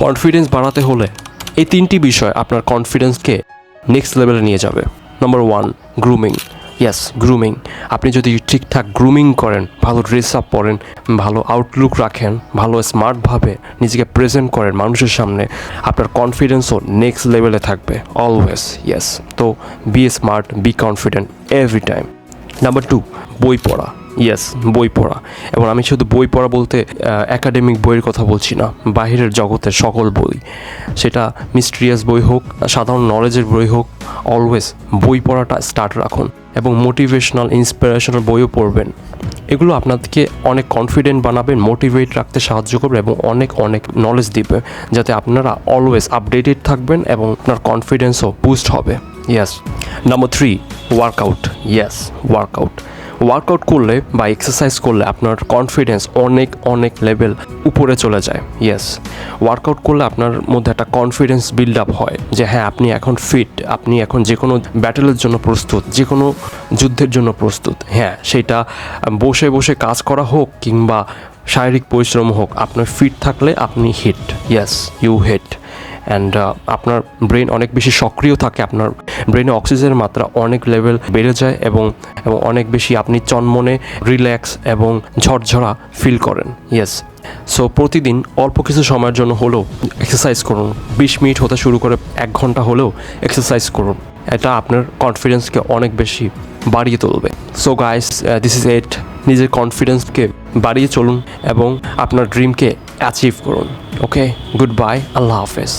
Confidence বাড়াতে হলে এই 3টি বিষয় আপনার কনফিডেন্সকে নেক্সট লেভেলে নিয়ে যাবে। Number 1, grooming. Yes, grooming. আপনি যদি ঠিকঠাক গ্রুমিং করেন, ভালো ড্রেস আপ পরেন, ভালো আউটলুক রাখেন, ভালো স্মার্টভাবে নিজেকে প্রেজেন্ট করেন মানুষের সামনে, আপনার কনফিডেন্সও নেক্সট লেভেলে থাকবে অলওয়েজ। ইয়েস, তো be smart, be confident every time. Number 2, বই পড়া। ইয়েস, বই পড়া। এবং আমি শুধু বই পড়া বলতে একাডেমিক বইয়ের কথা বলছি না, বাহিরের জগতের সকল বই, সেটা মিস্ট্রিয়াস বই হোক, সাধারণ নলেজের বই হোক, অলওয়েজ বই পড়াটা স্টার্ট রাখুন এবং মোটিভেশনাল ইন্সপিরেশনাল বইও পড়বেন। এগুলো আপনাদেরকে অনেক কনফিডেন্ট বানাবেন, মোটিভেট রাখতে সাহায্য করবে এবং অনেক অনেক নলেজ দিবে, যাতে আপনারা অলওয়েজ আপডেটেড থাকবেন এবং আপনার কনফিডেন্সও বুস্ট হবে। Yes. Number 3, workout. Yes, workout করলে বা এক্সারসাইজ করলে আপনার কনফিডেন্স অনেক অনেক লেভেল উপরে চলে যায়। ইয়েস, ওয়ার্কআউট করলে আপনার মধ্যে একটা কনফিডেন্স বিল্ড আপ হয় যে হ্যাঁ, আপনি এখন ফিট, আপনি এখন যে কোনো ব্যাটেলের জন্য প্রস্তুত, যে কোনো যুদ্ধের জন্য প্রস্তুত। হ্যাঁ, সেটা বসে বসে কাজ করা হোক কিংবা শারীরিক পরিশ্রম হোক, আপনার ফিট থাকলে আপনি hit. Yes, you hit. And আপনার ব্রেন অনেক বেশি সক্রিয় থাকে, আপনার ব্রেনে অক্সিজেনের মাত্রা অনেক লেভেল বেড়ে যায় এবং অনেক বেশি আপনি চনমনে রিল্যাক্স এবং ঝরঝরা ফিল করেন। ইয়েস, সো প্রতিদিন অল্প কিছু সময়ের জন্য হলেও এক্সারসাইজ করুন। 20 মিনিট হতে শুরু করে 1 ঘন্টা হলেও এক্সারসাইজ করুন। এটা আপনার কনফিডেন্সকে অনেক বেশি বাড়িয়ে তুলবে। So guys, this is it. নিজের কনফিডেন্সকে বাড়িয়ে চলুন এবং আপনার ড্রিমকে অ্যাচিভ করুন। ওকে, গুড বাই, আল্লাহ হাফেজ।